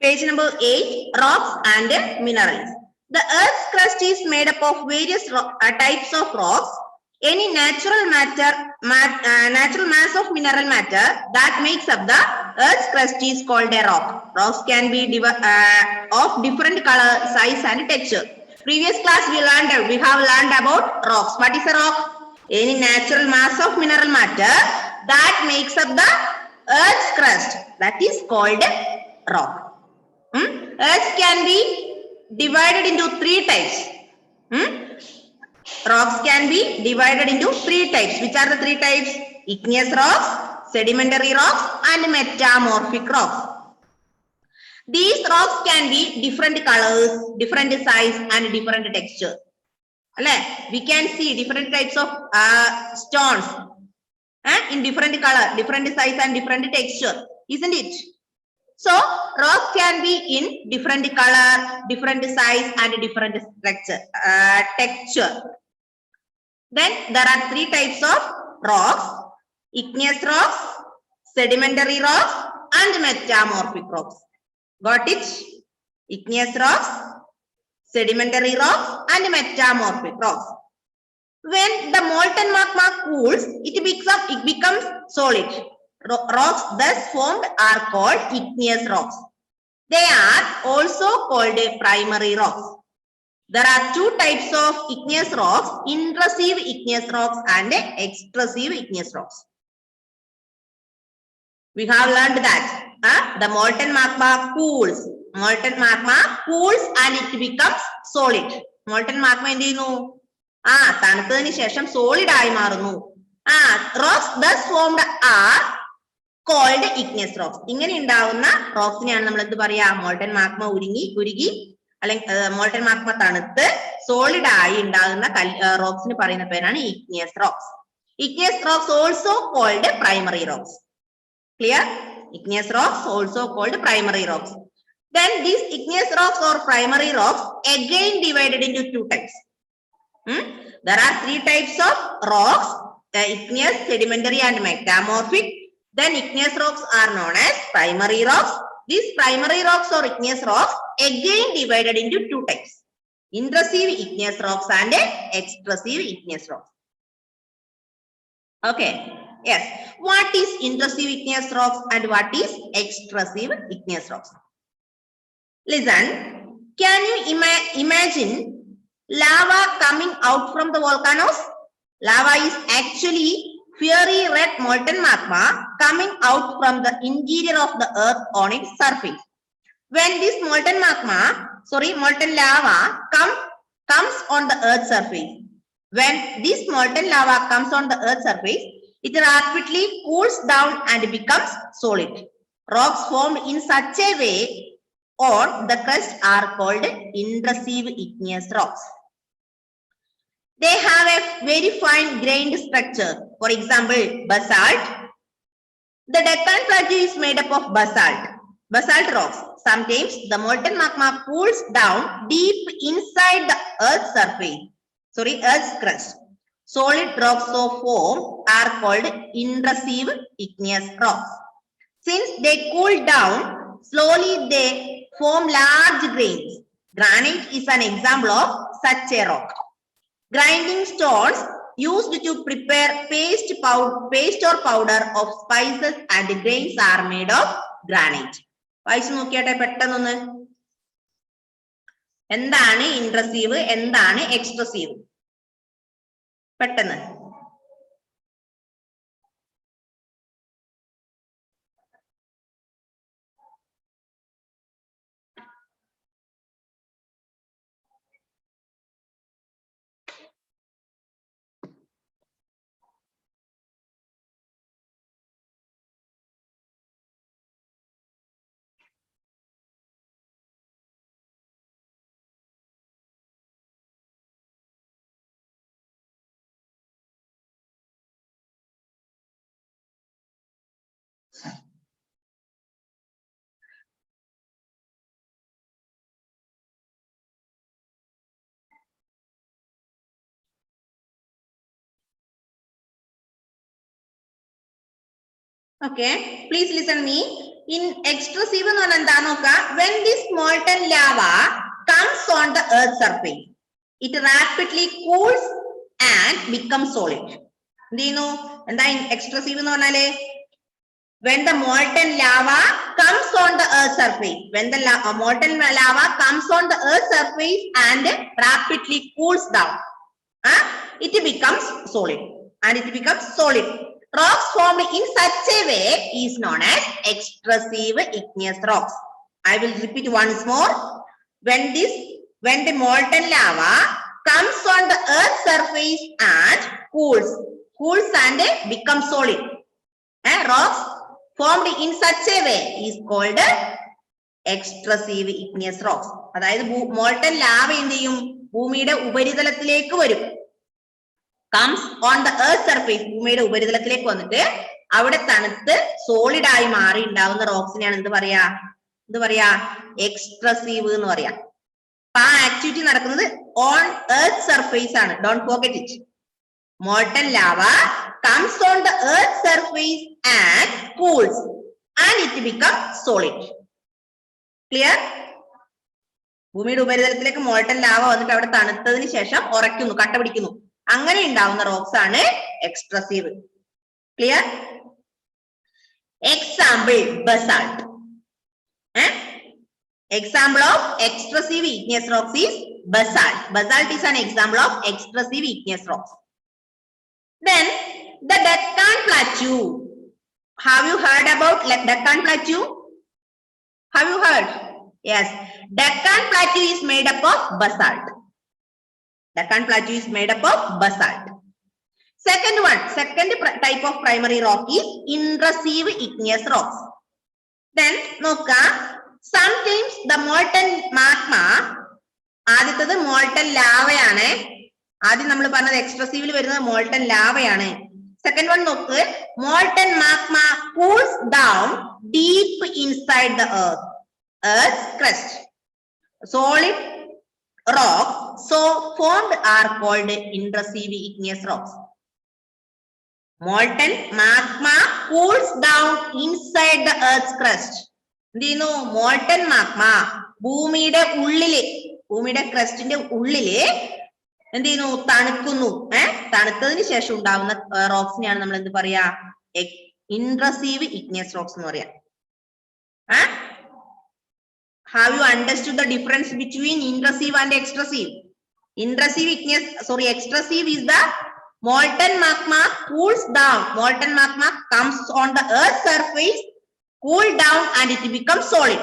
Page number 8, rocks and minerals. The Earth's crust is made up of various types of rocks. Any natural mass of mineral matter that makes up the Earth's crust is called a rock. Rocks can be of different color, size, and texture. Previous class we have learned about rocks. What is a rock? Any natural mass of mineral matter that makes up the Earth's crust, that is called rock. Earth can be divided into 3 types. Rocks can be divided into 3 types. Which are the 3 types? Igneous rocks, sedimentary rocks, and metamorphic rocks. These rocks can be different colors, different size, and different texture. We can see different types of stones in different color, different size, and different texture, isn't it? So rocks can be in different color, different size, and different texture. Then there are 3 types of rocks: igneous rocks, sedimentary rocks, and metamorphic rocks. Got it? Igneous rocks, sedimentary rocks, and metamorphic rocks. When the molten magma cools, it becomes solid. Rocks thus formed are called igneous rocks. They are also called primary rocks. There are 2 types of igneous rocks: intrusive igneous rocks and extrusive igneous rocks. We have learned that the molten magma cools. Molten magma cools and it becomes solid. Molten magma എന്ത് ചെയ്യുന്നു? തണുത്തതിന് ശേഷം solid ആയി മാറുന്നു. Rocks thus formed are called igneous rocks. ഇങ്ങനെ ഉണ്ടാവുന്ന റോക്സിനെയാണ് നമ്മൾ എന്ത് പറയാ? മോൾട്ടൻ മാഗ്മ ഉരുകി അല്ലെങ്കിൽ മോൾട്ടൻ മാഗ്മ തണുത്ത് സോളിഡ് ആയി ഉണ്ടാകുന്ന റോക്സിന് പറയുന്ന പേരാണ് igneous rocks. Igneous rocks also called primary rocks. Clear? Igneous rocks also called primary rocks. Then these igneous rocks or primary rocks again divided into 2 types. There are 3 types of rocks: igneous, sedimentary, and metamorphic. Then igneous rocks are known as primary rocks. These primary rocks or igneous rocks again divided into 2 types: intrusive igneous rocks and extrusive igneous rocks. Okay. Yes. What is intrusive igneous rocks and what is extrusive igneous rocks? Listen. Can you imagine lava coming out from the volcanoes? Lava is actually fiery red molten magma coming out from the interior of the earth on its surface. When this molten lava comes on the earth's surface, it rapidly cools down and becomes solid. Rocks formed in such a way on the crust are called intrusive igneous rocks. They have a very fine grained structure. For example, basalt. The Deccan Plateau is made up of basalt rocks. Sometimes the molten magma cools down deep inside the Earth's crust. Solid rocks of form are called intrusive igneous rocks. Since they cool down slowly, they form large grains. Granite is an example of such a rock. Grinding stones used to prepare paste or powder of spices and grains are made of granite. വായിച്ചു നോക്കിയാട്ടെ പെട്ടെന്നൊന്ന്. എന്താണ് intrusive, എന്താണ് എക്സ്ട്രസീവ്? പെട്ടെന്ന്. Okay, please listen me. in extrusive എന്ന് പറഞ്ഞാൽ എന്താ നോക്കുക, when this molten lava comes on the earth surface, it rapidly cools and becomes solid. എന്ത് ചെയ്യുന്നു, എന്താ extrusive എന്ന് പറഞ്ഞാല്, when the molten lava comes on the earth surface, when the molten lava comes on the earth surface and rapidly cools down, it becomes solid, and it becomes solid. Rocks formed in such a way is known as extrusive igneous rocks. I will repeat once more. When the molten lava comes on the earth surface and cools and becomes solid, rocks formed in such a way is called extrusive igneous rocks. അതായത് molten lava എന്ത് ചെയ്യും, ഭൂമിയുടെ ഉപരിതലത്തിലേക്ക് വരും. comes on the earth surface, ഭൂമിയുടെ ഉപരിതലത്തിലേക്ക് വന്നിട്ട് അവിടെ തണുത്ത് സോളിഡ് ആയി മാറി ഉണ്ടാവുന്ന റോക്സിനെയാണ് എന്ത് പറയാ എക്സ്ട്രസീവ് എന്ന് പറയാ. ആ ആക്ടിവിറ്റി നടക്കുന്നത് ഓൺ എർത്ത് സർഫേസ് ആണ്. Don't forget it. Molten lava comes on the earth surface and cools and it become solid. Clear? ഭൂമിയുടെ ഉപരിതലത്തിലേക്ക് മോൾട്ടൻ ലാവ വന്നിട്ട് അവിടെ തണുത്തതിന് ശേഷം ഉറയ്ക്കുന്നു, കട്ട പിടിക്കുന്നു. അങ്ങനെ ഉണ്ടാവുന്ന റോക്സ് ആണ് extrusive. Clear? Example basalt. Example of extrusive igneous rocks is basalt. Basalt is an example of extrusive igneous rocks. Then the Deccan Plateau. Have you heard about Deccan Plateau? Have you heard? Yes. Deccan Plateau is made up of basalt. Deccan Plateau is made up of basalt. Second type of primary rock is intrusive igneous rocks. Then നോക്കുക, sometimes the molten magma, ആദ്യത്തത് molten ലാവയാണ്. ആദ്യം നമ്മൾ പറഞ്ഞത് എക്സ്ട്രസീവിൽ വരുന്നത് molten ലാവയാണ്. Second one നോക്ക്, molten magma cools down deep inside the earth's crust. Solid rocks so formed are called intrusive igneous rocks. Molten magma cools down inside the earth's crust. Molten magma ഭൂമിയുടെ ക്രസ്റ്റിന്റെ ഉള്ളില് എന്ത് ചെയ്യുന്നു, തണുക്കുന്നു. തണുത്തതിന് ശേഷം ഉണ്ടാവുന്ന റോക്സിനെയാണ് നമ്മൾ എന്ത് പറയാ, ഇൻട്രസീവ് ഇഗ്നിയസ് റോക്സ് എന്ന് പറയാം. Have you understood the difference between intrusive and extrusive? Extrusive is the molten magma cools down. Molten magma comes on the earth's surface, cool down and it becomes solid.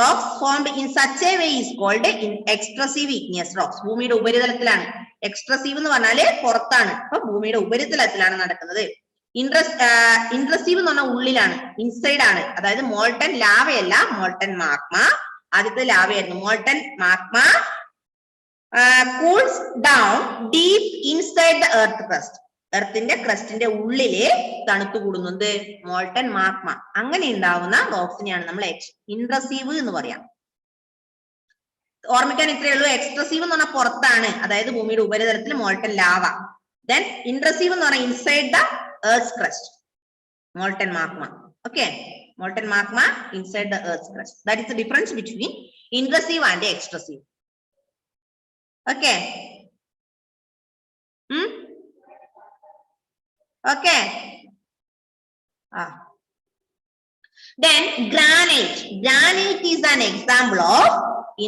Rocks formed in such a way is called extrusive igneous rocks. ഭൂമിയുടെ ഉപരിതലത്തിലാണ്. എക്സ്ട്രസീവ് എന്ന് പറഞ്ഞാല് പുറത്താണ്, അപ്പൊ ഭൂമിയുടെ ഉപരിതലത്തിലാണ് നടക്കുന്നത്. Intrusive എന്ന് പറഞ്ഞാൽ ഉള്ളിലാണ്, ഇൻസൈഡ് ആണ്. അതായത് മോൾട്ടൻ ലാവയല്ല, മോൾട്ടൻ മാഗ്മ. ആദ്യത്തെ ലാവയായിരുന്നു. Molten magma cools down deep inside the earth crust. എർത്തിന്റെ ക്രസ്റ്റിന്റെ ഉള്ളില് തണുത്തു കൂടുന്നത് മോൾട്ടൻ മാഗ്മ. അങ്ങനെ ഉണ്ടാവുന്ന റോക്സിനെയാണ് നമ്മൾ ഇൻട്രസീവ് എന്ന് പറയാം. ഓർമ്മിക്കാൻ ഇത്രയേ ഉള്ളൂ. എക്സ്ട്രസീവ് എന്ന് പറഞ്ഞാൽ പുറത്താണ്, അതായത് ഭൂമിയുടെ ഉപരിതലത്തിൽ മോൾട്ടൻ ലാവ. ദെൻ ഇൻട്രസീവ് എന്ന് പറഞ്ഞാൽ inside the earth's crust, molten magma. Okay, molten magma inside the earth's crust. That is the difference between intrusive and extrusive. Okay. Okay. Then granite. Granite is an example of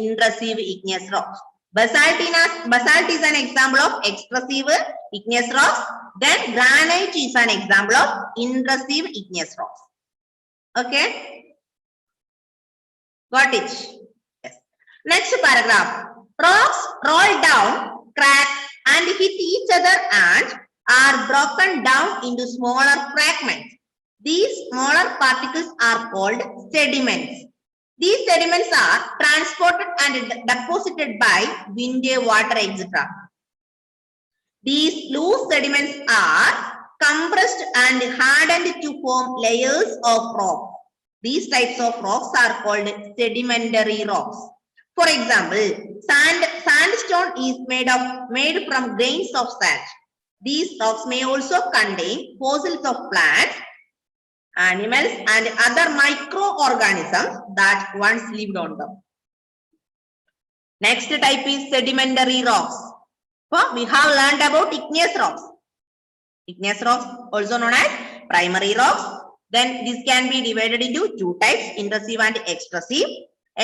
intrusive igneous rocks. Basalt is an example of extrusive igneous rocks. Then granite is an example of intrusive igneous rocks. Okay, got it? Yes. Next paragraph. Rocks roll down, crack and hit each other and are broken down into smaller fragments. These smaller particles are called sediments. These sediments are transported and deposited by wind, water, etc. These loose sediments are compressed and hardened to form layers of rock. These types of rocks are called sedimentary rocks. For example, sandstone is made from grains of sand. These rocks may also contain fossils of plants animals and other microorganisms that once lived on them. Next type is sedimentary rocks. So we have learned about igneous rocks. Igneous rocks also known as primary rocks. Then this can be divided into two types, intrusive and extrusive.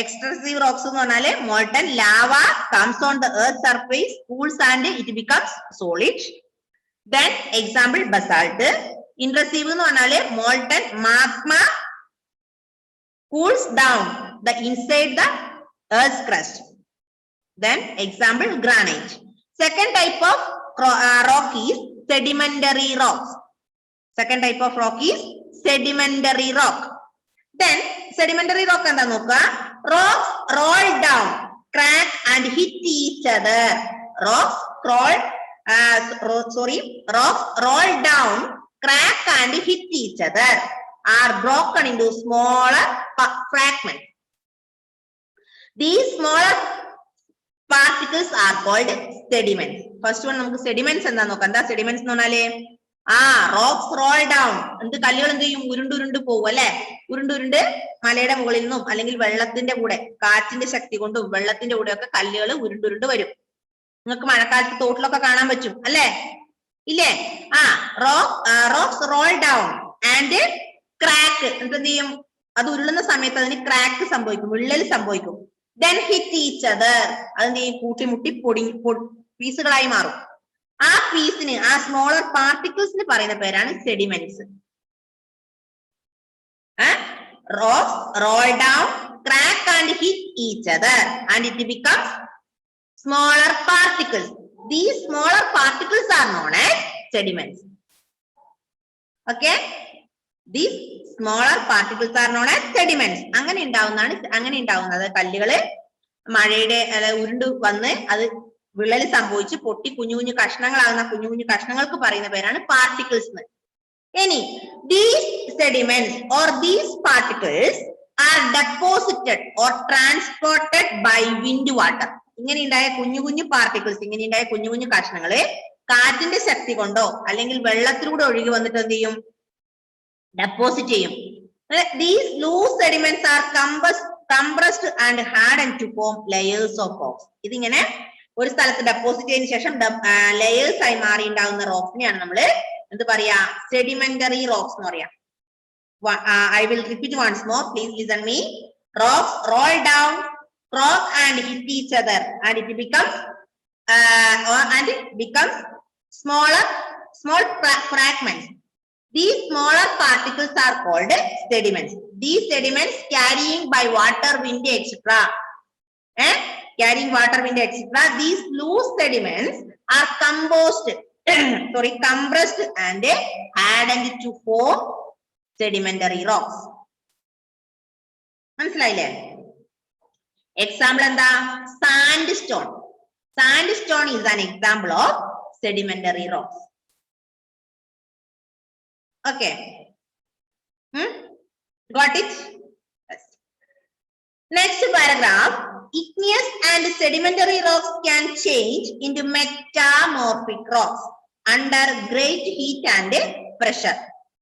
Extrusive rocks എന്ന് പറഞ്ഞാല് molten lava comes on the earth surface, cools and it becomes solid. Then example basalt. Intrusive എന്ന് പറഞ്ഞാല് molten magma cools down the inside the earth's crust. Then example granite. Second type of rock is sedimentary rocks. Second type of rock is sedimentary rock. Then sedimentary rock എന്താ നോക്കുക? Rocks roll down, crack and hit each other. Rocks roll down, crack and hit each other, are broken into smaller fragments. These smaller particles are called sediments. First one നമുക്ക് sediments എന്താ നോക്കാം. എന്താ sediments എന്ന് പറഞ്ഞാല് rocks roll down. എന്ത് കല്ലുകൾ എന്ത് ചെയ്യും? ഉരുണ്ടുരുണ്ട് പോകും അല്ലെ? ഉരുണ്ടുരുണ്ട് മലയുടെ മുകളിൽ നിന്നും അല്ലെങ്കിൽ വെള്ളത്തിന്റെ കൂടെ കാറ്റിന്റെ ശക്തി കൊണ്ടും വെള്ളത്തിന്റെ കൂടെ ഒക്കെ കല്ലുകൾ ഉരുണ്ടുരുണ്ട് വരും. നിങ്ങൾക്ക് മഴക്കാലത്ത് തോട്ടിലൊക്കെ കാണാൻ പറ്റും അല്ലെ? ഇല്ലേ? rocks roll down and crack. എന്ത് ചെയ്യും? അത് ഉരുളുന്ന സമയത്ത് അതിന് ക്രാക്ക് സംഭവിക്കും, വിള്ളൽ സംഭവിക്കും. Then hit each other. അതിന്റെ കൂട്ടിമുട്ടി പീസുകളായി മാറും. ആ പീസിന്, ആ സ്മോളർ പാർട്ടിക്കിൾസിന് പറയുന്ന പേരാണ് sediments. Rocks roll down, crack and hit each other and it becomes smaller particles. These smaller particles are known as sediments. Okay? These smaller particles are known as sediments. അങ്ങനെ ഉണ്ടാവുന്നത് കല്ലുകള് മഴയുടെ ഉരുണ്ട് വന്ന് അത് വിള്ളൽ സംഭവിച്ച് പൊട്ടി കുഞ്ഞു കുഞ്ഞു കഷ്ണങ്ങളാകുന്ന കുഞ്ഞു കുഞ്ഞു കഷ്ണങ്ങൾക്ക് പറയുന്ന പേരാണ് പാർട്ടിക്കിൾസ്. ഇനി these sediments or these particles are deposited or transported by wind water. ഇങ്ങനെ ഉണ്ടായ കുഞ്ഞു കുഞ്ഞു പാർട്ടിക്കിൾസ്, ഇങ്ങനെ ഉണ്ടായ കുഞ്ഞു കുഞ്ഞു കഷ്ണങ്ങള് കാറ്റിന്റെ ശക്തി കൊണ്ടോ അല്ലെങ്കിൽ വെള്ളത്തിലൂടെ ഒഴുകി വന്നിട്ട് എന്ത് ചെയ്യും? ഡെപ്പോസിറ്റ് ചെയ്യും. These loose sediments are compressed and hardened to form layers of rocks. ഇതിങ്ങനെ ഒരു സ്ഥലത്ത് ഡെപ്പോസിറ്റ് ചെയ്തതിനു ശേഷം ലെയേഴ്സ് ആയി മാറി ഉണ്ടാകുന്ന റോക്സിനെയാണ് നമ്മള് എന്ത് പറയാ? സെഡിമെന്ററി റോക്സ് എന്ന് പറയാം. I will repeat once more. Please listen me. Rocks roll down, crack and hit each other and it becomes small fragments. These smaller particles are called sediments. These sediments carrying by water, wind, etc. Carrying water, wind, etc. These loose sediments are compressed and hardened to form sedimentary rocks. മനസ്സിലായില്ലേ? Example എന്താ? Sandstone. Sandstone is an example of sedimentary rocks. Okay. Got it? Yes. Next paragraph. Igneous and sedimentary rocks can change into metamorphic rocks under great heat and pressure.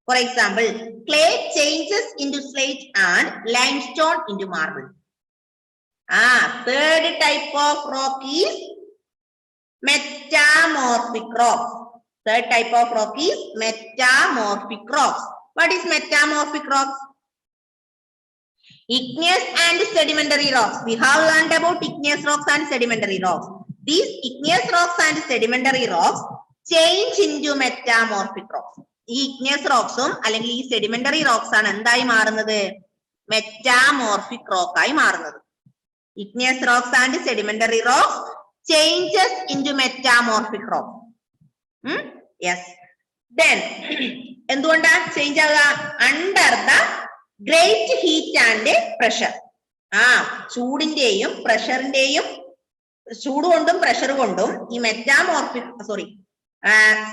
For example, clay changes into slate and limestone into marble. Third type of rock is metamorphic rocks. Third type of rock is metamorphic rocks. What is metamorphic rocks? Igneous and sedimentary rocks. We have learned about igneous rocks and sedimentary rocks. These igneous rocks and sedimentary rocks change into metamorphic rocks. ഈ igneous rocks അല്ലെങ്കിൽ ഈ sedimentary rocks ആണ് എന്തായി മാറുന്നത്? Metamorphic rock ആയി മാറുന്നത്. Igneous rocks and sedimentary rocks changes into metamorphic rock. Yes. Then എന്തുകൊണ്ടാ change ആവുക? Under the great heat and pressure. ചൂടിന്റെയും പ്രഷറിന്റെയും, ചൂട് കൊണ്ടും പ്രഷർ കൊണ്ടും ഈ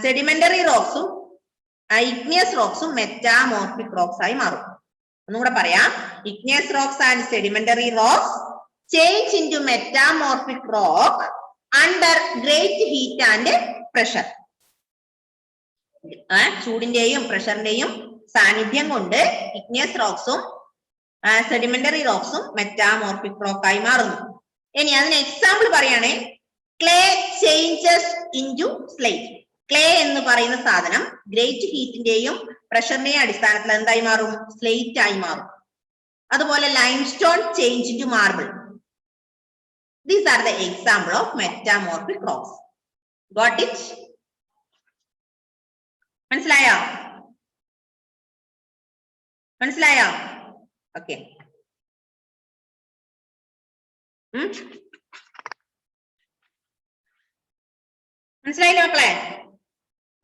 സെഡിമെന്ററി റോക്സും igneous റോക്സും മെറ്റാമോർഫിക് റോക്സ് ആയി മാറും. ഒന്നുകൂടെ പറയാം. igneous rocks and sedimentary rocks change into metamorphic rock under great heat and pressure. ചൂടിന്റെയും പ്രഷറിന്റെയും സാന്നിധ്യം കൊണ്ട് ഇഗ്നിയസ് റോക്സും സെഡിമെന്ററി റോക്സും മെറ്റാമോർഫിക് റോക്കായി മാറുന്നു. ഇനി അതിന് എക്സാമ്പിൾ പറയുകയാണെ, clay changes into slate. Clay എന്ന് പറയുന്ന സാധനം ഗ്രേറ്റ് ഹീറ്റിന്റെയും പ്രഷറിന്റെയും അടിസ്ഥാനത്തിൽ എന്തായി മാറും? സ്ലേറ്റ് ആയി മാറും. അതുപോലെ limestone change into marble. These are the example of metamorphic rocks. Got it? മനസ്സിലായോ? മനസ്സിലായോ? ഓക്കെ. മനസ്സിലായില്ലേ മക്കളെ?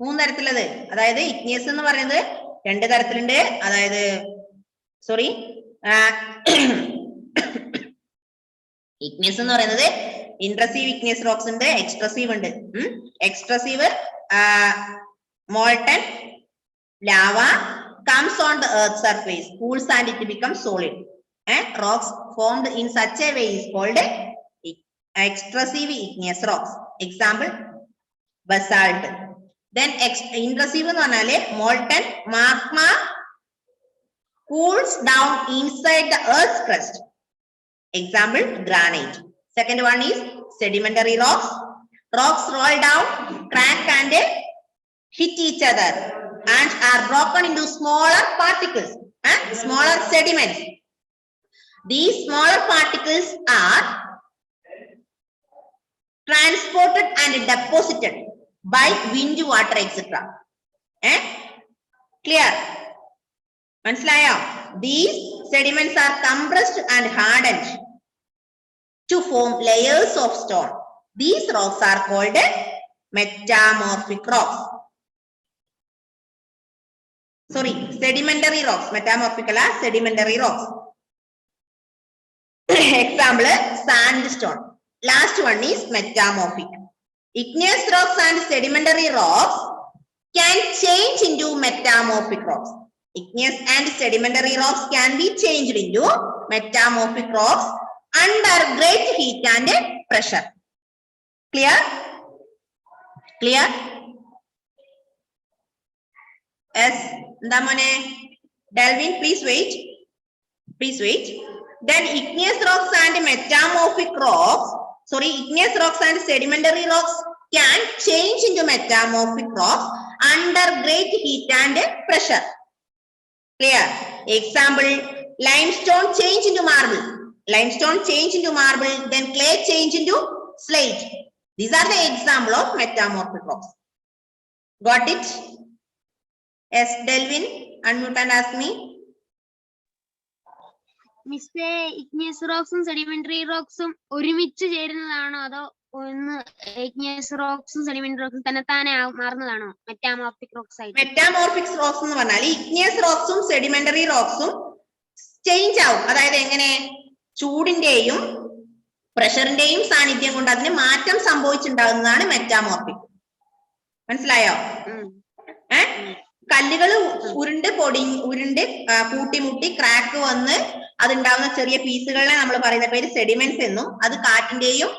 3 തരത്തിലുള്ളത്. അതായത് ഇഗ്നിയസ് എന്ന് പറയുന്നത് 2 തരത്തിലുണ്ട്. അതായത് സോറി, ഇഗ്നിയസ് എന്ന് പറയുന്നത് ഇൻട്രസീവ് ഇഗ്നിയസ് റോക്സ് ഉണ്ട്, എക്സ്ട്രസീവ് ഉണ്ട്. എക്സ്ട്രസീവ് molten lava comes on the earth surface, cools and it becomes solid. Rocks formed in such a way is called extrusive igneous rocks. Example, basalt. Then intrusive എന്ന് പറഞ്ഞാല് molten magma cools down inside the earth's crust. Example, granite. Second one is sedimentary rocks. Rocks roll down, crack and hit each other and are broken into smaller particles, smaller sediments. These smaller particles are transported and deposited by wind, water, etc. Clear? മനസ്സിലായോ? These sediments are compressed and hardened to form layers of stone. These rocks are called metamorphic rocks. Sorry, sedimentary rocks. Metamorphic alla, sedimentary rocks. Example, sandstone. Last one is metamorphic. Igneous rocks and sedimentary rocks can change into metamorphic rocks. Igneous and sedimentary rocks can be changed into metamorphic rocks under great heat and pressure. Clear? Clear? Yes. Damane, Delvin, please wait. Please wait. Then igneous rocks and metamorphic rocks, sorry, igneous rocks and sedimentary rocks can change into metamorphic rocks under great heat and pressure. Clear? Example, limestone change into marble. Limestone change into marble, then clay change into slate. These are the example of metamorphic rocks. Got it? Yes, Delvin, unmute and ask me. Miss, igneous rocks and sedimentary rocks ഒരുമിച്ച് ചേരുന്നതാണോ അതോ ഒന്ന് igneous rocks sedimentary rocks തന്നെത്താനെ മാറുന്നതാണോ metamorphic rocks ആയിട്ട്? Metamorphic rocks എന്ന് പറഞ്ഞാൽ igneous റോക്സും sedimentary റോക്സും ചേഞ്ച് ആവും. അതായത് എങ്ങനെ? ചൂടിന്റെയും പ്രഷറിന്റെയും സാന്നിധ്യം കൊണ്ട് അതിന് മാറ്റം സംഭവിച്ചിട്ടുണ്ടാകുന്നതാണ് മെറ്റാമോർഫിക്. മനസ്സിലായോ? കല്ലുകൾ ഉരുണ്ട് കൂട്ടിമുട്ടി ക്രാക്ക് വന്ന് അതുണ്ടാവുന്ന ചെറിയ പീസുകളെ നമ്മൾ പറയുന്ന പേര് സെഡിമെന്റ്സ് എന്നും, അത് കാറ്റിന്റെയും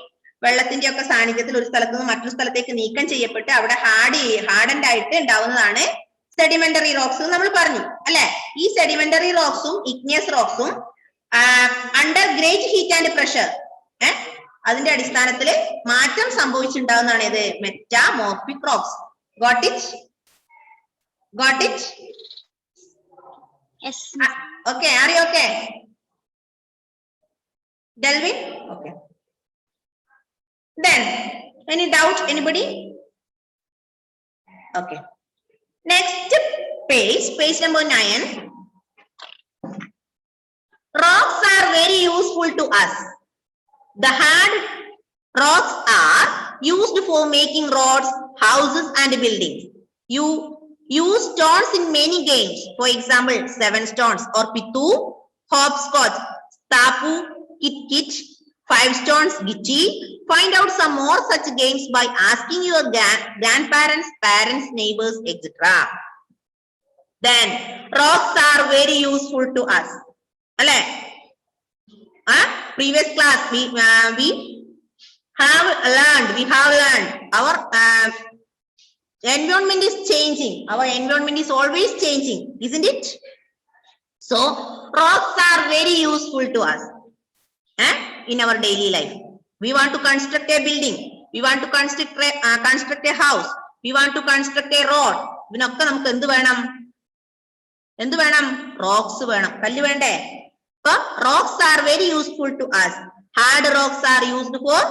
വെള്ളത്തിന്റെ ഒക്കെ സാന്നിധ്യത്തിൽ ഒരു സ്ഥലത്ത് നിന്ന് മറ്റൊരു സ്ഥലത്തേക്ക് നീക്കം ചെയ്യപ്പെട്ട് അവിടെ ഹാർഡൻഡ് ആയിട്ട് ഉണ്ടാവുന്നതാണ് സെഡിമെന്ററി റോക്സ് നമ്മൾ പറഞ്ഞു അല്ലെ? ഈ സെഡിമെന്ററി റോക്സും ഇഗ്നിയസ് റോക്സും under great heat and pressure അതിന്റെ അടിസ്ഥാനത്തിൽ മാറ്റം സംഭവിച്ചിട്ടുണ്ടാവുന്നതാണ് ഇത് metamorphic rocks. Got it? Got it? Yes. Okay, are you okay? Delvin? Okay. Then, any doubt, anybody? Okay. Next page number 9. Rocks are very useful to us. The hard rocks are used for making roads, houses and buildings. You use stones in many games. For example, 7 stones or Pittu, hopscotch, Tapu, Kit, 5 stones, Gichi. Find out some more such games by asking your grandparents, parents, neighbors, etc. Then, rocks are very useful to us. Alle? Previous class, we have learned our Environment is changing. Our environment is always changing, isn't it? So rocks are very useful to us in our daily life. We want to construct a building. We want to construct a house. We want to construct a road. ഇതിനൊക്കെ നമുക്ക് എന്ത് വേണം? Rocks വേണം. കല്ല് വേണ്ടേ? So rocks are very useful to us. Hard rocks are used for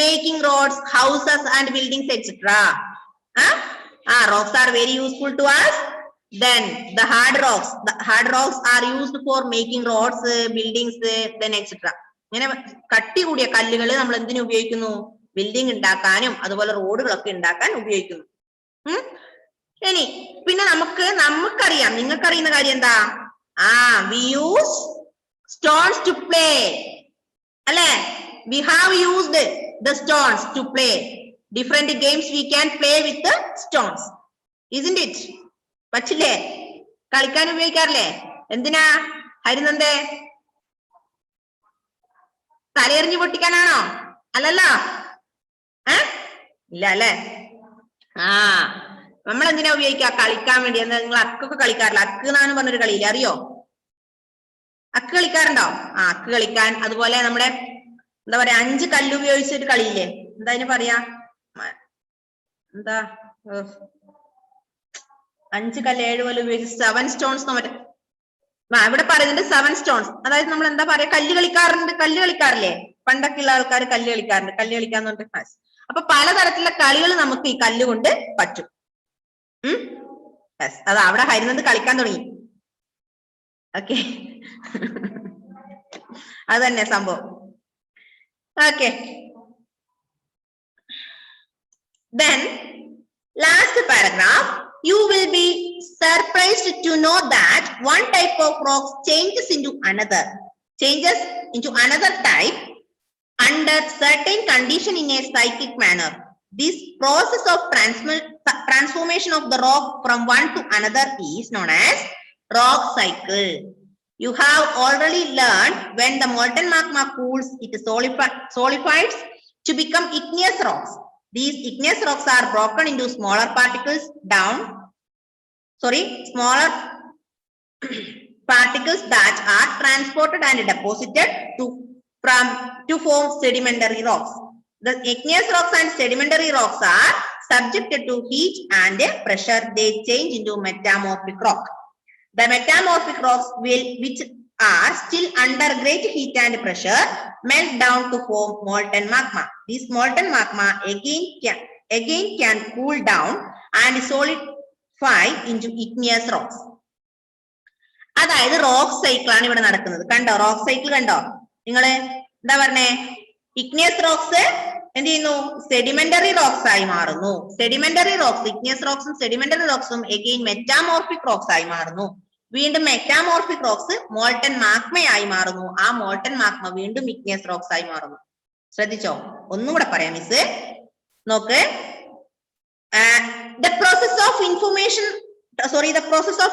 making roads, houses and buildings, etc. Rocks are very useful to us. Then the hard rocks are used for making roads, buildings, then etc. ഇങ്ങനെ കട്ടി കൂടിയ കല്ലുകൾ നമ്മൾ എന്തിനു ഉപയോഗിക്കുന്നു? Building ഉണ്ടാക്കാനും അതുപോലെ റോഡുകളൊക്കെ ഉണ്ടാക്കാൻ ഉപയോഗിക്കുന്നു. ഇനി പിന്നെ നമുക്കറിയാം, നിങ്ങൾക്കറിയുന്ന കാര്യം എന്താ? we use stones to play. അല്ലെ? We have used the stones to play. Different games we can play with the stones, isn't it? പറ്റില്ലേ? കളിക്കാൻ ഉപയോഗിക്കാറില്ലേ? എന്തിനാ ഹരിനന്ദേ? തലയെറിഞ്ഞു പൊട്ടിക്കാനാണോ? അല്ലല്ലോ. ഇല്ല അല്ലെ? നമ്മൾ എന്തിനാ ഉപയോഗിക്കുക? കളിക്കാൻ വേണ്ടി. എന്താ നിങ്ങൾ അക്കൊക്കെ കളിക്കാറില്ല? അക്ക് എന്നാണ് പറഞ്ഞൊരു കളിയില്ല, അറിയോ? അക്ക് കളിക്കാറുണ്ടോ? അക്ക് കളിക്കാൻ. അതുപോലെ നമ്മുടെ എന്താ പറയാ 5 കല്ല് ഉപയോഗിച്ചൊരു കളിയില്ലേ? എന്താ അതിന് പറയാ? എന്താ 5 കല്ല് 7 കല്ല് ഉപയോഗിച്ച് 7 സ്റ്റോൺസ് മറ്റേ ഇവിടെ പറയുന്നുണ്ട് 7 സ്റ്റോൺസ്. അതായത് നമ്മൾ എന്താ പറയാ? കല്ല് കളിക്കാറില്ലേ? പണ്ടൊക്കെ ഉള്ള ആൾക്കാർ കല്ല് കളിക്കാന്ന് പറഞ്ഞിട്ട്. അപ്പൊ പലതരത്തിലുള്ള കളികൾ നമുക്ക് ഈ കല്ല് കൊണ്ട് പറ്റും. അത് അവിടെ ഹരിനന്ദ കളിക്കാൻ തുടങ്ങി. ഓക്കെ, അത് തന്നെ സംഭവം. Okay, then last paragraph, you will be surprised to know that one type of rocks changes into another type under certain condition in a cyclic manner. This process of transformation of the rock from one to another is known as rock cycle. You have already learned when the molten magma cools, it solidifies to become igneous rocks. These igneous rocks are broken into smaller particles that are transported and deposited to form sedimentary rocks. The igneous rocks and sedimentary rocks are subjected to heat and pressure. They change into metamorphic rock. The metamorphic rocks which are still under great heat and pressure melt down to form molten magma. This molten magma again can cool down and solidify into igneous rocks. അതായത് rock cycle ആണ് ഇവിടെ നടക്കുന്നത്. കണ്ടോ? Rock cycle കണ്ടോ നിങ്ങള്? എന്താ പറഞ്ഞേ? Igneous rocks എന്ത് ചെയ്യുന്നു? സെഡിമെന്ററി റോക്സ് ആയി മാറുന്നു. സെഡിമെന്ററി റോക്സ്, ഇഗ്നിയസ് റോക്സും സെഡിമെന്ററി റോക്സും എഗെയിൻ മെറ്റാമോർഫിക് റോക്സ് ആയി മാറുന്നു. വീണ്ടും മെറ്റാമോർഫിക് റോക്സ് മോൾട്ടൻ മാഗ്മയായി മാറുന്നു. ആ മോൾട്ടൻ മാഗ്മ വീണ്ടും ഇഗ്നിയസ് റോക്സ് ആയി മാറുന്നു. ശ്രദ്ധിച്ചോ? ഒന്നുകൂടെ പറയാം മിസ്, നോക്ക്. The process of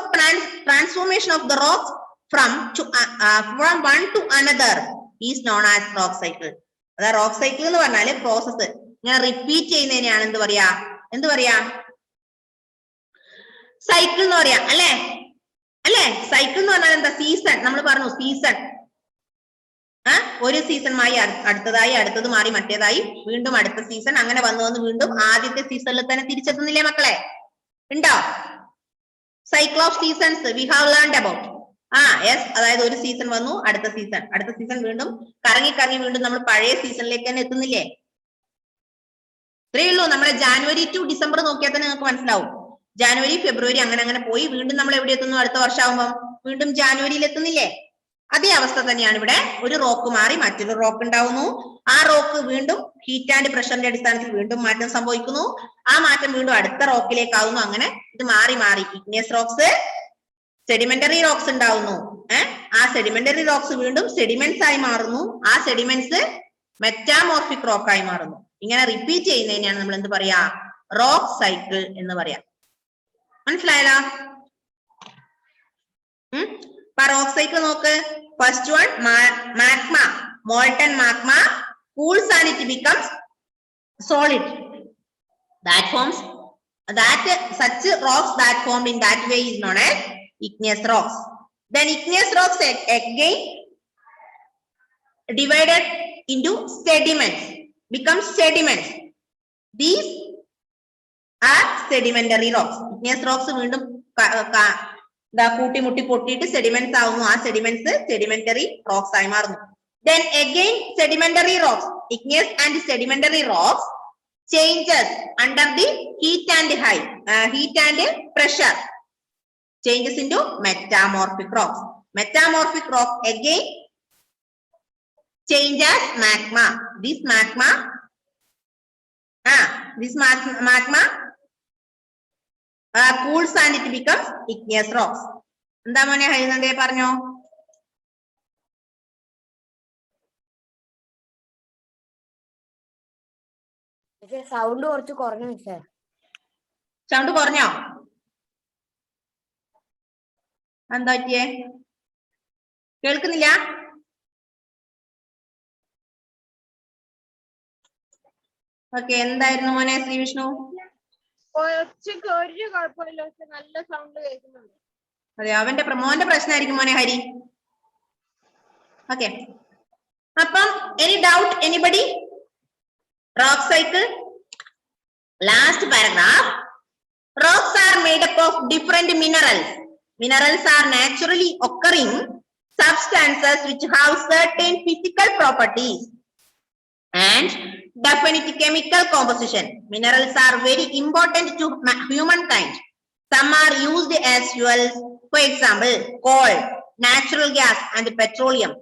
transformation of the rocks from one to another is known as rock cycle. അതാ റോക്ക് സൈക്കിൾ എന്ന് പറഞ്ഞാല് പ്രോസസ്സ് ഇങ്ങനെ റിപ്പീറ്റ് ചെയ്യുന്നതിനെയാണ് എന്ത് പറയാ? സൈക്കിൾ എന്ന് പറയാ. അല്ലേ? സൈക്കിൾ എന്ന് പറഞ്ഞാൽ എന്താ? സീസൺ. നമ്മൾ പറഞ്ഞു സീസൺ. ഒരു സീസണുമായി അടുത്തത് മാറി മറ്റേതായി, വീണ്ടും അടുത്ത സീസൺ, അങ്ങനെ വന്ന് വീണ്ടും ആദ്യത്തെ സീസണിൽ തന്നെ തിരിച്ചെത്തുന്നില്ലേ മക്കളെ? ഉണ്ടോ? Cycle of seasons we have learned about. Yes, അതായത് ഒരു സീസൺ വന്നു, അടുത്ത സീസൺ വീണ്ടും കറങ്ങി വീണ്ടും നമ്മൾ പഴയ സീസണിലേക്ക് തന്നെ എത്തുന്നില്ലേ? ഇത്രയേ ഉള്ളൂ. നമ്മുടെ ജാനുവരി ടു ഡിസംബർ നോക്കിയാൽ തന്നെ നിങ്ങൾക്ക് മനസ്സിലാവും. ജാനുവരി, ഫെബ്രുവരി അങ്ങനെ പോയി വീണ്ടും നമ്മൾ എവിടെ എത്തുന്നു? അടുത്ത വർഷമാകുമ്പോൾ വീണ്ടും ജാനുവരിയിൽ എത്തുന്നില്ലേ? അതേ അവസ്ഥ തന്നെയാണ് ഇവിടെ. ഒരു റോക്ക് മാറി മറ്റൊരു റോക്ക് ഉണ്ടാവുന്നു. ആ റോക്ക് വീണ്ടും ഹീറ്റ് ആൻഡ് പ്രഷറിന്റെ അടിസ്ഥാനത്തിൽ വീണ്ടും മാറ്റം സംഭവിക്കുന്നു. ആ മാറ്റം വീണ്ടും അടുത്ത റോക്കിലേക്കാവുന്നു. അങ്ങനെ ഇത് മാറി ഇഗ്നിയസ് റോക്സ്, സെഡിമെന്ററി റോക്സ് ഉണ്ടാവുന്നു. ആ സെഡിമെന്ററി റോക്സ് വീണ്ടും സെഡിമെന്റ്സ് ആയി മാറുന്നു. ആ സെഡിമെന്റ്സ് മെറ്റാമോർഫിക് റോക്ക് ആയി മാറുന്നു. ഇങ്ങനെ റിപ്പീറ്റ് ചെയ്യുന്നതിനെയാണ് നമ്മൾ എന്ത് പറയാ? റോക്ക് സൈക്കിൾ എന്ന് പറയാം. മനസ്സിലായല്ലോ? റോക്ക് സൈക്കിൾ നോക്ക്. First one, magma, molten magma cools and it becomes solid. That forms such rocks that formed in that way is known as igneous rocks. Then igneous rocks again divided into sediments, become sediments. These are sedimentary rocks. Igneous rocks വീണ്ടും കൂട്ടിമുട്ടി പൊട്ടിയിട്ട് sediments ആവുന്നു. ആ sediments sedimentary rocks ആയി മാറുന്നു. Then again sedimentary rocks, igneous and sedimentary rocks changes under the heat and pressure, changes into metamorphic rocks. Metamorphic rock again changes magma. This magma cools and it becomes igneous rocks. എന്താ മോനെ ഹരിനന്ദേ പറഞ്ഞോ? Sound കുറച്ച് കുറഞ്ഞു മിസ്സേ. Sound കുറഞ്ഞോ? എന്താ പറ്റിയേ? കേൾക്കുന്നില്ല? Okay, എന്തായിരുന്നു മോനെ ശ്രീ വിഷ്ണു? നല്ല സൗണ്ട് കേൾക്കുന്നുണ്ട്. അതെ, അവന്റെ മോന്റെ പ്രശ്നമായിരിക്കും മോനെ ഹരി. ഓക്കെ, അപ്പം any doubt anybody? Rock cycle. Last paragraph. Rocks are made up of different minerals. Minerals are naturally occurring substances which have certain physical properties and definite chemical composition. Minerals are very important to humankind. Some are used as fuels, for example, coal, natural gas, and petroleum.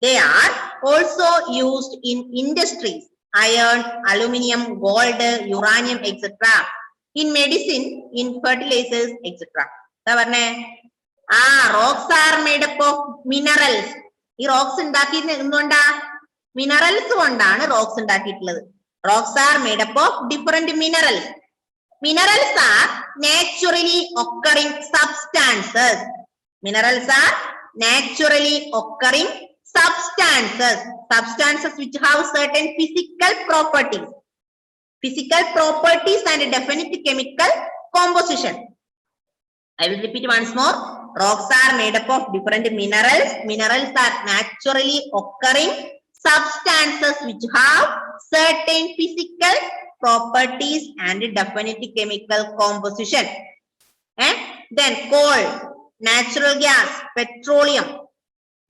They are also used in industries. Iron, aluminium, gold, uranium, etc. In medicine, in fertilizers, etc. Rocks are made up of minerals. ഈ rocks ഉണ്ടാക്കിയത് എന്തുകൊണ്ടാ? Minerals കൊണ്ടാണ് rocks ഉണ്ടാക്കിയിട്ടുള്ളത്. Rocks are made up of different minerals. Minerals are naturally occurring substances. Minerals are naturally occurring substances. Substances which have certain physical properties. Physical properties and definite chemical composition. I will repeat once more. Rocks are made up of different minerals. Minerals are naturally occurring substances which have certain physical properties and definite chemical composition. Then coal, natural gas, petroleum.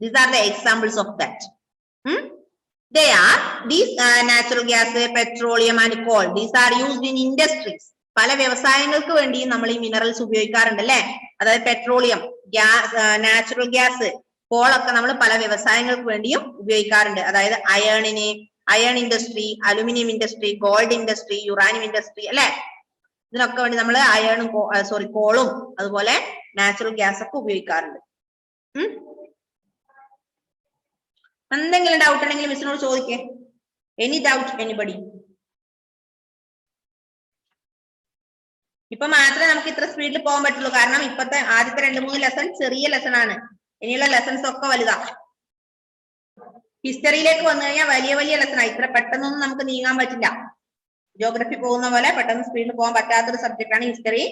These are the examples of that. They are these natural gas, petroleum and coal. These are used in industries. പല വ്യവസായങ്ങൾക്ക് വേണ്ടിയും നമ്മൾ ഈ minerals ഉപയോഗിക്കാറുണ്ട് അല്ലെ? അതായത് petroleum, gas, natural gas, കോളൊക്കെ നമ്മൾ പല വ്യവസായങ്ങൾക്ക് വേണ്ടിയും ഉപയോഗിക്കാറുണ്ട്. അതായത് iron industry, aluminium industry, gold industry, uranium industry അല്ലെ? ഇതിനൊക്കെ വേണ്ടി നമ്മൾ കോളും അതുപോലെ നാച്ചുറൽ ഗ്യാസ് ഒക്കെ ഉപയോഗിക്കാറുണ്ട്. എന്തെങ്കിലും ഡൗട്ട് ഉണ്ടെങ്കിൽ മിസ്സിനോട് ചോദിക്കേ. Any doubt anybody? ഇപ്പൊ മാത്രമേ നമുക്ക് ഇത്ര സ്പീഡിൽ പോകാൻ പറ്റുള്ളൂ. കാരണം ഇപ്പത്തെ ആദ്യത്തെ 2-3 ലെസൺ ചെറിയ ലെസൺ ആണ്. ഇനിയുള്ള ലെസൺസ് ഒക്കെ വലുതാ. ഹിസ്റ്ററിയിലേക്ക് വന്നു കഴിഞ്ഞാൽ വലിയ വലിയ ലെസൺ ആണ്. ഇത്ര പെട്ടെന്നൊന്നും നമുക്ക് നീങ്ങാൻ പറ്റില്ല. ജോഗ്രഫി പോകുന്ന പോലെ പെട്ടെന്ന് സ്പീഡിൽ പോകാൻ പറ്റാത്തൊരു സബ്ജക്ട് ആണ് ഹിസ്റ്ററി.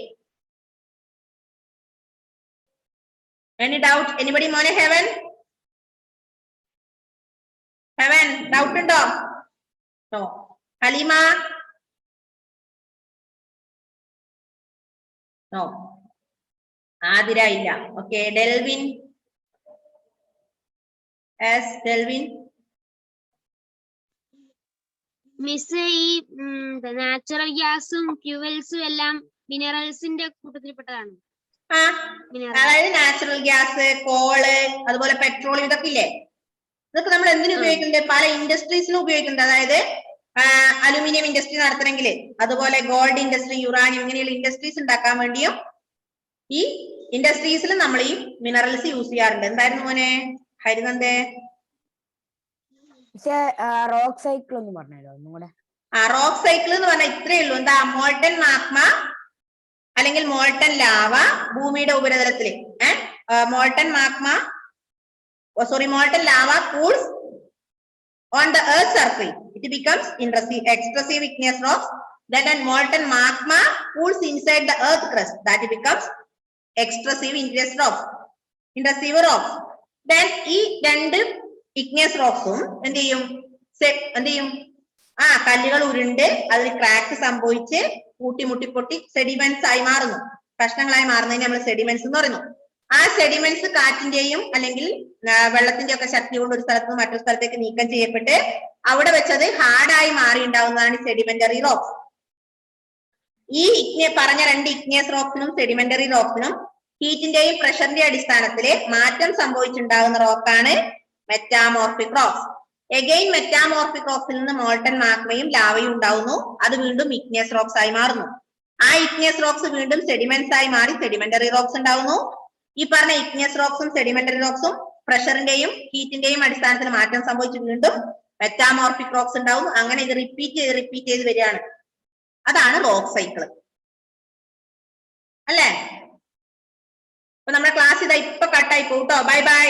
Any doubt anybody? മോനെ ഹെവൻ, ഡൗട്ട് ഉണ്ടോ? നോ. ഹലീമ? നോ. ആതിര ഇല്ല. ഓക്കെ, ഡെൽവിൻ? ഡെൽവിൻ? മിസ്, ഈ നാച്ചുറൽ ഗ്യാസും ഫ്യൂവൽസും എല്ലാം മിനറൽസിന്റെ കൂട്ടത്തിൽപ്പെട്ടതാണ്. അതായത് നാച്ചുറൽ ഗ്യാസ്, കോള്, അതുപോലെ പെട്രോളിയം, ഇതൊക്കെ ഇല്ലേ? ഇതൊക്കെ നമ്മൾ എന്തിനു ഉപയോഗിക്കുന്നുണ്ട്? പല ഇൻഡസ്ട്രീസിനും ഉപയോഗിക്കുന്നുണ്ട്. അതായത് അലുമിനിയം ഇൻഡസ്ട്രി നടത്തണമെങ്കിൽ, അതുപോലെ ഗോൾഡ് ഇൻഡസ്ട്രി, യുറാനിയം, ഇങ്ങനെയുള്ള ഇൻഡസ്ട്രീസ് ഉണ്ടാക്കാൻ വേണ്ടിയും ഈ ഇൻഡസ്ട്രീസിൽ നമ്മൾ ഈ മിനറൽസ് യൂസ് ചെയ്യാറുണ്ട്. എന്തായിരുന്നു മോനെ ഹരിനന്ദേ? റോക്ക് സൈക്കിൾ ഒന്ന് പറഞ്ഞല്ലോ ഒന്നുകൂടെ. റോക്ക് സൈക്കിൾ എന്ന് പറഞ്ഞാൽ ഇത്രയേ ഉള്ളൂ. എന്താ? മോൾട്ടൻ മാഗ്മ അല്ലെങ്കിൽ മോൾട്ടൻ ലാവ ഭൂമിയുടെ ഉപരിതലത്തിൽ, molten lava cools on the earth's surface. It becomes expressive igneous rocks. Then molten magma cools inside the earth crust that it becomes extrusive intrusive rocks. Then ഈ രണ്ട് igneous rocks എന്ത് ചെയ്യും കല്ലുകൾ ഉരുണ്ട് അതിൽ crack സംഭവിച്ച് കൂട്ടിമുട്ടി പൊട്ടി സെഡിമെന്റ്സ് ആയി മാറുന്നു, കഷ്ണങ്ങളായി മാറുന്നതിന് നമ്മൾ സെഡിമെന്റ്സ് എന്ന് പറയുന്നു. ആ സെഡിമെന്റ്സ് കാറ്റിന്റെയും അല്ലെങ്കിൽ വെള്ളത്തിന്റെ ഒക്കെ ശക്തി കൊണ്ട് ഒരു സ്ഥലത്ത് നിന്ന് മറ്റൊരു സ്ഥലത്തേക്ക് നീക്കം ചെയ്യപ്പെട്ട് അവിടെ വെച്ചത് ഹാർഡായി മാറി ഉണ്ടാവുന്നതാണ് സെഡിമെന്ററി റോക്സ്. ഈ പറഞ്ഞ രണ്ട് ഇഗ്നിയസ് റോക്സിനും സെഡിമെന്ററി റോക്സിനും ഹീറ്റിന്റെയും പ്രഷറിന്റെയും അടിസ്ഥാനത്തിൽ മാറ്റം സംഭവിച്ചുണ്ടാകുന്ന റോക്കാണ് മെറ്റാമോർഫിക് റോക്സ്. എഗെയിൻ മെറ്റാമോർഫിക് റോക്സിൽ നിന്ന് മോൾട്ടൻ മാഗ്മയും ലാവയും ഉണ്ടാവുന്നു. അത് വീണ്ടും ഇഗ്നിയസ് റോക്സ് ആയി മാറുന്നു. ആ ഇഗ്നിയസ് റോക്സ് വീണ്ടും സെഡിമെന്റ്സ് ആയി മാറി സെഡിമെന്ററി റോക്സ് ഉണ്ടാവുന്നു. ഈ പറഞ്ഞ ഇഗ്നിയസ് റോക്സും സെഡിമെന്ററി റോക്സും പ്രഷറിന്റെയും ഹീറ്റിന്റെയും അടിസ്ഥാനത്തിൽ മാറ്റം സംഭവിച്ച് വീണ്ടും മെറ്റാമോർഫിക് റോക്സ് ഉണ്ടാവും. അങ്ങനെ ഇത് റിപ്പീറ്റ് ചെയ്ത് വരികയാണ്. അതാണ് റോക്ക് സൈക്കിൾ അല്ലേ? അപ്പൊ നമ്മുടെ ക്ലാസ് ഇതാ ഇപ്പൊ കട്ടായി പോട്ടോ. Bye by.